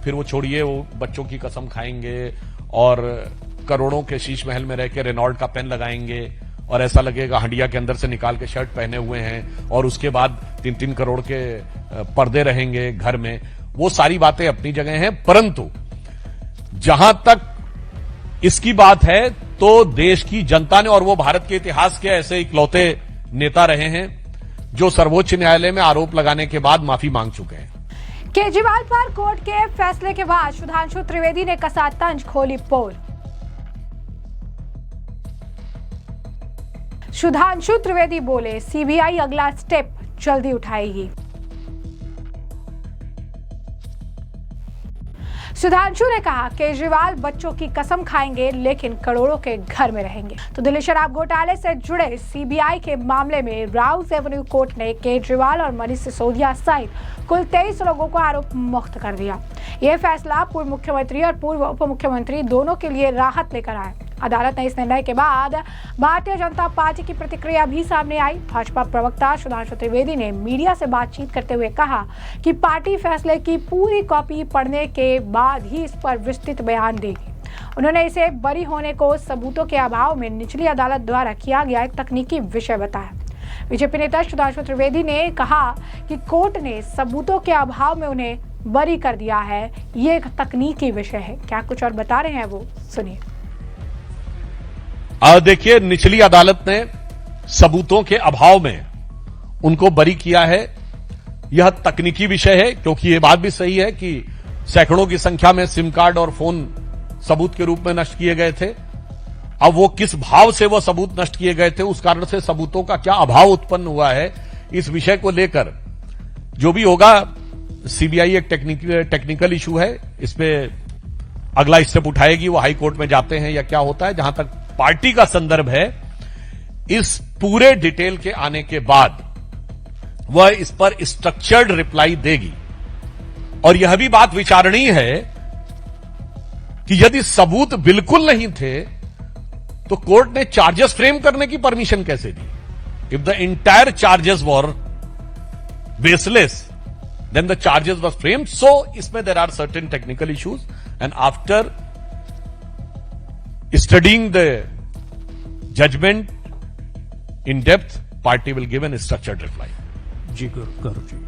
फिर वो छोड़िए, वो बच्चों की कसम खाएंगे और करोड़ों के शीश महल में रह के रेनॉल्ट का पेन लगाएंगे और ऐसा लगेगा हंडिया के अंदर से निकाल के शर्ट पहने हुए हैं, और उसके बाद 3-3 करोड़ के पर्दे रहेंगे घर में। वो सारी बातें अपनी जगह हैं, परंतु जहां तक इसकी बात है तो देश की जनता ने, और वो भारत के इतिहास के ऐसे इकलौते नेता रहे हैं जो सर्वोच्च न्यायालय में आरोप लगाने के बाद माफी मांग चुके हैं। केजरीवाल पर कोर्ट के फैसले के बाद सुधांशु त्रिवेदी ने कसा तंज, खोली पोल। सुधांशु त्रिवेदी बोले, सीबीआई अगला स्टेप जल्दी उठाएगी। सुधांशु ने कहा, केजरीवाल बच्चों की कसम खाएंगे लेकिन करोड़ों के घर में रहेंगे। तो दिल्ली शराब घोटाले से जुड़े सीबीआई के मामले में राउस एवेन्यू कोर्ट ने केजरीवाल और मनीष सिसोदिया सहित कुल 23 लोगों को आरोप मुक्त कर दिया। यह फैसला पूर्व मुख्यमंत्री और पूर्व उप मुख्यमंत्री दोनों के लिए राहत लेकर आया। अदालत ने इस निर्णय के बाद भारतीय जनता पार्टी की प्रतिक्रिया भी सामने आई। भाजपा प्रवक्ता सुधांशु त्रिवेदी ने मीडिया से बातचीत करते हुए कहा कि पार्टी फैसले की पूरी कॉपी पढ़ने के बाद ही इस पर विस्तृत बयान देगी। उन्होंने इसे बरी होने को सबूतों के अभाव में निचली अदालत द्वारा किया गया एक तकनीकी विषय बताया। बीजेपी नेता सुधांशु त्रिवेदी ने कहा कि कोर्ट ने सबूतों के अभाव में उन्हें बरी कर दिया है, ये एक तकनीकी विषय है। क्या कुछ और बता रहे हैं वो सुनिए। देखिए, निचली अदालत ने सबूतों के अभाव में उनको बरी किया है, यह तकनीकी विषय है, क्योंकि यह बात भी सही है कि सैकड़ों की संख्या में सिम कार्ड और फोन सबूत के रूप में नष्ट किए गए थे। अब वो किस भाव से वो सबूत नष्ट किए गए थे, उस कारण से सबूतों का क्या अभाव उत्पन्न हुआ है, इस विषय को लेकर जो भी होगा, सीबीआई एक टेक्निकल इशू है, इस पे अगला स्टेप उठाएगी। वो हाई कोर्ट में जाते हैं या क्या होता है। जहां तक पार्टी का संदर्भ है, इस पूरे डिटेल के आने के बाद वह इस पर स्ट्रक्चर्ड रिप्लाई देगी। और यह भी बात विचारणीय है कि यदि सबूत बिल्कुल नहीं थे तो कोर्ट ने चार्जेस फ्रेम करने की परमिशन कैसे दी? If the entire charges were baseless, then the charges were framed. So इसमें there are certain technical issues, and after studying the judgment in depth, party will give a structured reply. जी करो जी।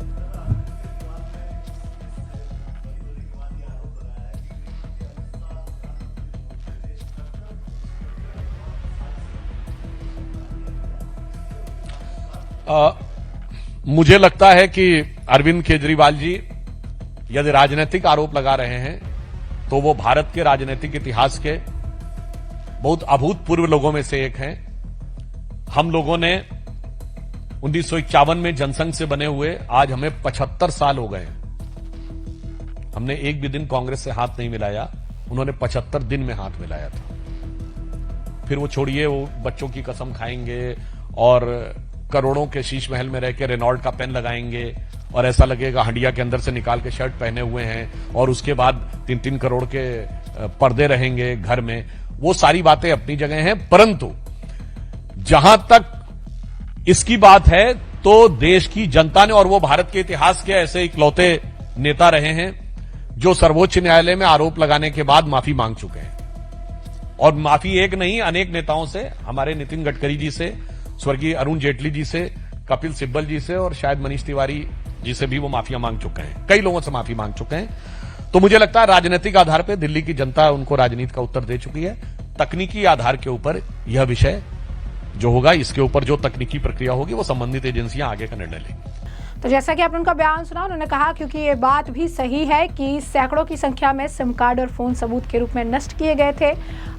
मुझे लगता है कि अरविंद केजरीवाल जी यदि राजनीतिक आरोप लगा रहे हैं तो वो भारत के राजनीतिक इतिहास के बहुत अभूतपूर्व लोगों में से एक हैं। हम लोगों ने 1951 में जनसंघ से बने हुए आज हमें 75 साल हो गए। हमने एक भी दिन कांग्रेस से हाथ नहीं मिलाया, उन्होंने 75 दिन में हाथ मिलाया था। फिर वो छोड़िए, वो बच्चों की कसम खाएंगे और करोड़ों के शीश महल में रह के रेनॉल्ट का पेन लगाएंगे और ऐसा लगेगा हंडिया के अंदर से निकाल के शर्ट पहने हुए हैं, और उसके बाद 3-3 करोड़ के पर्दे रहेंगे घर में। वो सारी बातें अपनी जगह हैं, परंतु जहां तक इसकी बात है तो देश की जनता ने, और वो भारत के इतिहास के ऐसे इकलौते नेता रहे हैं जो सर्वोच्च न्यायालय में आरोप लगाने के बाद माफी मांग चुके हैं। और माफी एक नहीं, अनेक नेताओं से, हमारे नितिन गडकरी जी से, स्वर्गीय अरुण जेटली जी से, कपिल सिब्बल जी से और शायद मनीष तिवारी जी से भी वो माफिया मांग चुके हैं। कई लोगों से माफी मांग चुके हैं। तो मुझे लगता है राजनीतिक आधार पर दिल्ली की जनता उनको राजनीति का उत्तर दे चुकी है। तकनीकी आधार के ऊपर यह विषय जो होगा, इसके ऊपर जो तकनीकी प्रक्रिया होगी वो संबंधित एजेंसियां आगे का निर्णय लेंगी। तो जैसा कि आपने उनका बयान सुना, उन्होंने कहा क्योंकि ये बात भी सही है कि सैकड़ों की संख्या में सिम कार्ड और फोन सबूत के रूप में नष्ट किए गए थे।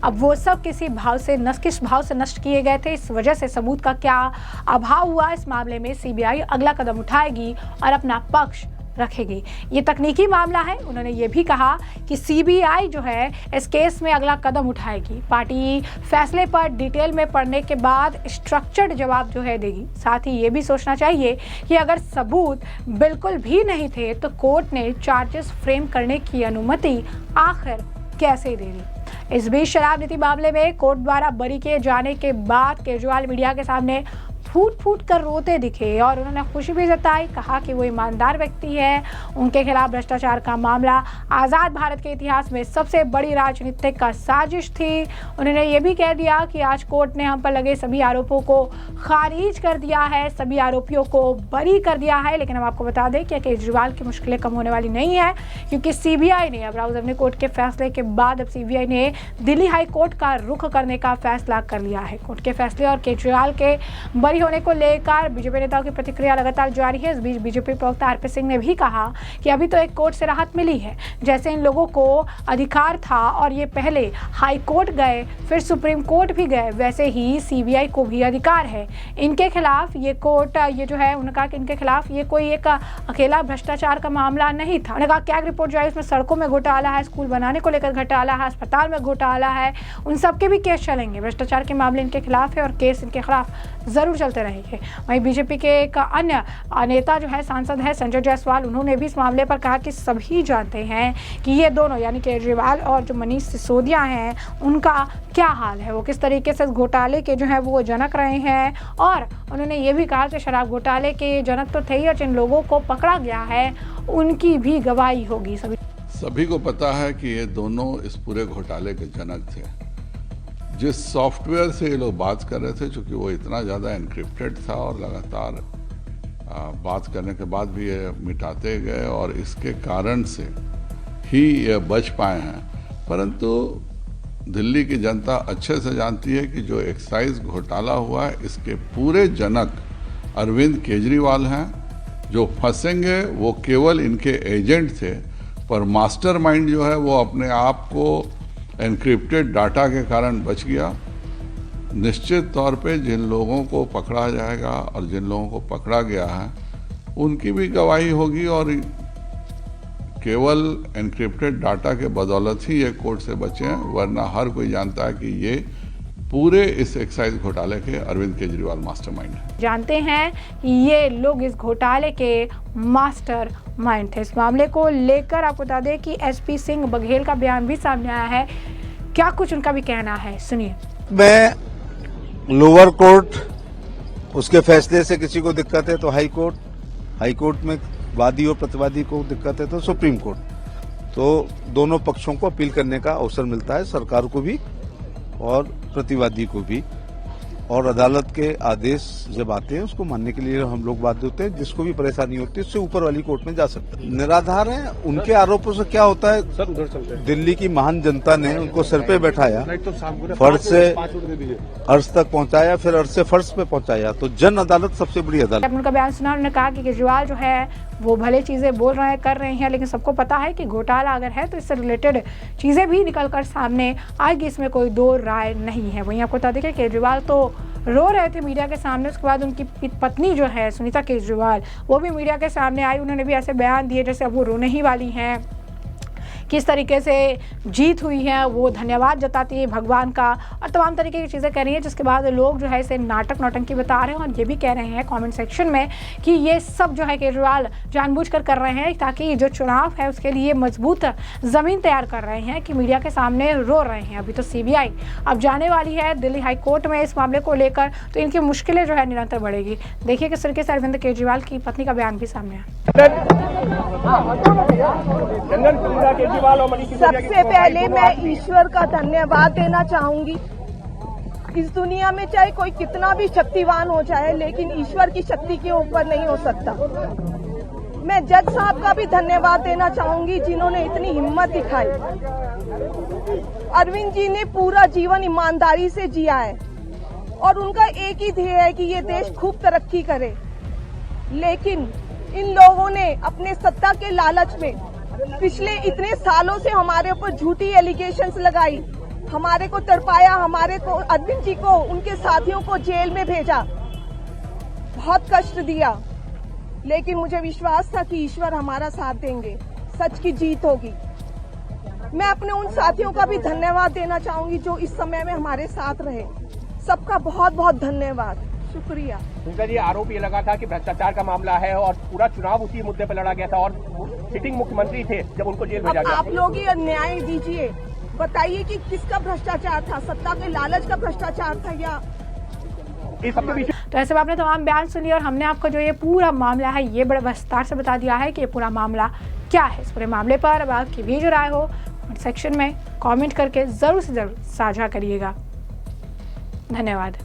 अब वो सब किस भाव से नष्ट किए गए थे, इस वजह से सबूत का क्या अभाव हुआ, इस मामले में सीबीआई अगला कदम उठाएगी और अपना पक्ष रखेगी। ये तकनीकी मामला है। उन्होंने ये भी कहा कि सीबीआई जो है इस केस में अगला कदम उठाएगी। पार्टी फैसले पर डिटेल में पढ़ने के बाद स्ट्रक्चर्ड जवाब जो है देगी। साथ ही ये भी सोचना चाहिए कि अगर सबूत बिल्कुल भी नहीं थे तो कोर्ट ने चार्जेस फ्रेम करने की अनुमति आखिर कैसे दे दी। इस बीच शराब नीति मामले में कोर्ट द्वारा बरी किए जाने के बाद केजरीवाल मीडिया के सामने फूट फूट कर रोते दिखे और उन्होंने खुशी भी जताई। कहा कि वो ईमानदार व्यक्ति है, उनके खिलाफ भ्रष्टाचार का मामला आज़ाद भारत के इतिहास में सबसे बड़ी राजनीतिक का साजिश थी। उन्होंने ये भी कह दिया कि आज कोर्ट ने हम पर लगे सभी आरोपों को खारिज कर दिया है, सभी आरोपियों को बरी कर दिया है। लेकिन हम आपको बता दें कि केजरीवाल की मुश्किलें कम होने वाली नहीं है, क्योंकि सीबीआई ने अब राउज एवेन्यू कोर्ट के फैसले के बाद अब सीबीआई ने दिल्ली हाई कोर्ट का रुख करने का फैसला कर लिया है। कोर्ट के फैसले और केजरीवाल के बरी होने को लेकर बीजेपी नेताओं की प्रतिक्रिया लगातार जारी है। इस बीच बीजेपी प्रवक्ता आरपी सिंह ने भी कहा कि अभी तो एक कोर्ट से राहत मिली है, जैसे इन लोगों को अधिकार था और ये पहले हाई कोर्ट गए फिर सुप्रीम कोर्ट भी गए, वैसे ही सीबीआई को भी अधिकार है। इनके खिलाफ ये कोर्ट ये जो है उन्होंने कहा कि इनके खिलाफ ये कोई एक अकेला भ्रष्टाचार का मामला नहीं था। उन्होंने कहा कैग रिपोर्ट जो है उसमें सड़कों में घोटाला है, स्कूल बनाने को लेकर घोटाला है, अस्पताल में घोटाला है, उन सबके भी केस चलेंगे। भ्रष्टाचार के मामले इनके खिलाफ है और केस इनके खिलाफ जरूर चलते रहेंगे। वहीं बीजेपी के एक अन्य नेता जो है सांसद है संजय जायसवाल, उन्होंने भी इस मामले पर कहा कि सभी जानते हैं कि ये दोनों यानी केजरीवाल और जो मनीष सिसोदिया हैं उनका क्या हाल है, वो किस तरीके से इस घोटाले के जो है वो जनक रहे हैं। और उन्होंने ये भी कहा कि शराब घोटाले के जनक तो थे ही और जिन लोगों को पकड़ा गया है उनकी भी गवाही होगी। सभी को पता है कि ये दोनों इस पूरे घोटाले के जनक थे। जिस सॉफ्टवेयर से ये लोग बात कर रहे थे, चूंकि वो इतना ज़्यादा एनक्रिप्टेड था और लगातार बात करने के बाद भी ये मिटाते गए और इसके कारण से ही ये बच पाए हैं। परंतु दिल्ली की जनता अच्छे से जानती है कि जो एक्साइज घोटाला हुआ है इसके पूरे जनक अरविंद केजरीवाल हैं। जो फंसेंगे वो केवल इनके एजेंट थे, पर मास्टरमाइंड जो है वो अपने आप को एनक्रिप्टेड डाटा के कारण बच गया। निश्चित तौर पे जिन लोगों को पकड़ा जाएगा और जिन लोगों को पकड़ा गया है उनकी भी गवाही होगी और केवल एनक्रिप्टेड डाटा के बदौलत ही ये कोर्ट से बचे हैं, वरना हर कोई जानता है कि ये पूरे इस एक्साइज घोटाले के अरविंद केजरीवाल मास्टरमाइंड हैं। जानते हैं कि ये लोग इस घोटाले के मास्टर माइंड थे। इस मामले को लेकर आपको बता दें कि एसपी सिंह बघेल का बयान भी सामने आया है। क्या कुछ उनका भी कहना है, सुनिए। मैं लोअर कोर्ट उसके फैसले से किसी को दिक्कत है तो हाई कोर्ट में वादी और प्रतिवादी को दिक्कत है तो सुप्रीम कोर्ट, तो दोनों पक्षों को अपील करने का अवसर मिलता है, सरकार को भी और प्रतिवादी को भी। और अदालत के आदेश जब आते हैं उसको मानने के लिए हम लोग बाध्य होते हैं। जिसको भी परेशानी होती है उससे ऊपर वाली कोर्ट में जा सकते हैं। निराधार है, उनके आरोपों से क्या होता है, सर उधर चलते हैं। दिल्ली की महान जनता ने उनको सिर पे बैठाया, फर्श से अर्श तक पहुंचाया, फिर अर्श से फर्श पे पहुंचाया, तो जन अदालत सबसे बड़ी अदालत। उनका बयान सुना, उन्होंने कहा कि केजरीवाल जो है वो भले चीजें बोल रहे हैं कर रहे हैं, लेकिन सबको पता है कि घोटाला अगर है तो इससे रिलेटेड चीजें भी निकलकर सामने आएगी, इसमें कोई दो राय नहीं है। वहीं आपको बता दें कि केजरीवाल तो रो रहे थे मीडिया के सामने, उसके बाद उनकी पत्नी जो है सुनीता केजरीवाल वो भी मीडिया के सामने आई। उन्होंने भी ऐसे बयान दिए जैसे अब वो रोने ही वाली हैं, किस तरीके से जीत हुई है, वो धन्यवाद जताती है भगवान का और तमाम तरीके की चीज़ें कर रही है। जिसके बाद लोग जो है इसे नाटक नौटंकी बता रहे हैं और ये भी कह रहे हैं कमेंट सेक्शन में कि ये सब जो है केजरीवाल जानबूझकर कर रहे हैं ताकि जो चुनाव है उसके लिए मजबूत ज़मीन तैयार कर रहे हैं कि मीडिया के सामने रो रहे हैं। अभी तो सीबीआई अब जाने वाली है दिल्ली हाई कोर्ट में इस मामले को लेकर, तो इनकी मुश्किलें जो है निरंतर बढ़ेगी। देखिए किस तरीके से अरविंद केजरीवाल की पत्नी का बयान भी सामने आया। सबसे पहले मैं ईश्वर का धन्यवाद देना चाहूंगी। इस दुनिया में चाहे कोई कितना भी शक्तिवान हो जाए, लेकिन ईश्वर की शक्ति के ऊपर नहीं हो सकता। मैं जज साहब का भी धन्यवाद देना चाहूंगी जिन्होंने इतनी हिम्मत दिखाई। अरविंद जी ने पूरा जीवन ईमानदारी से जिया है और उनका एक ही ध्येय है कि ये देश खूब तरक्की करे, लेकिन इन लोगों ने अपने सत्ता के लालच में पिछले इतने सालों से हमारे ऊपर झूठी एलिगेशंस लगाई, हमारे को तड़पाया, हमारे को अरविंद जी को उनके साथियों को जेल में भेजा, बहुत कष्ट दिया, लेकिन मुझे विश्वास था कि ईश्वर हमारा साथ देंगे, सच की जीत होगी। मैं अपने उन साथियों का भी धन्यवाद देना चाहूंगी जो इस समय में हमारे साथ रहे। सबका बहुत बहुत धन्यवाद, शुक्रिया। सुनीता जी, आरोप ये लगा था कि भ्रष्टाचार का मामला है और पूरा चुनाव उसी मुद्दे पर लड़ा गया था और सिटिंग मुख्यमंत्री थे जब उनको जेल भेजा गया। आप लोग ही न्याय दीजिए, बताइए कि किसका भ्रष्टाचार था, सत्ता के लालच का भ्रष्टाचार था या इस सबके बीच तो ऐसे में आपने तमाम बयान सुन लिए और हमने आपको जो ये पूरा मामला है ये बड़े विस्तार से बता दिया है कि ये पूरा मामला क्या है। इस पूरे मामले पर अब आपकी भी जो राय हो सेक्शन में कमेंट करके जरूर से जरूर साझा करिएगा। धन्यवाद।